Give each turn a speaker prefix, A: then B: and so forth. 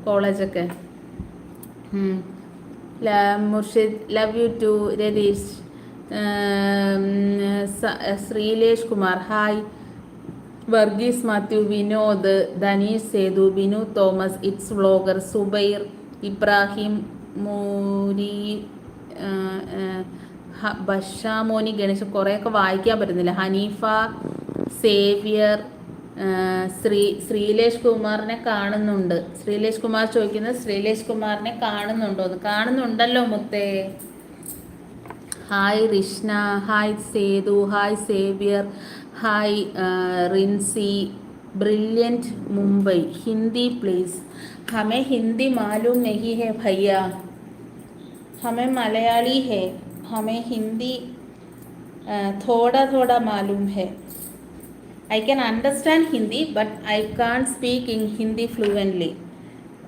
A: കോളേജൊക്കെ. Murshid love you too. Ratheesh, Sreelesh Kumar hi. Varghese Mathew, Vinod, Dhaneesh Sethu, Binu Thomas, it's vlogger, Zubair, Ibrahim, മൂരി, ബഷാമോനി ഗണേശ്, കുറേയൊക്കെ വായിക്കാൻ പറ്റുന്നില്ല. ഹനീഫ, സേവ്യർ, ശ്രീലേഷ് കുമാറിനെ കാണുന്നുണ്ട്. ശ്രീലേഷ് കുമാർ ചോദിക്കുന്നത് ശ്രീലേഷ് കുമാറിനെ കാണുന്നുണ്ടോ എന്ന്. കാണുന്നുണ്ടല്ലോ മുത്തേ. Hi Rishna, hi Sethu, hi Xavier, hi Rincy. Brilliant Mumbai, Hindi please. हमें हिंदी मालूम नहीं है भैया, हमें मलयाली है, हमें हिंदी थोड़ा थोड़ा मालूम है. I can understand Hindi but I can't speak in Hindi fluently.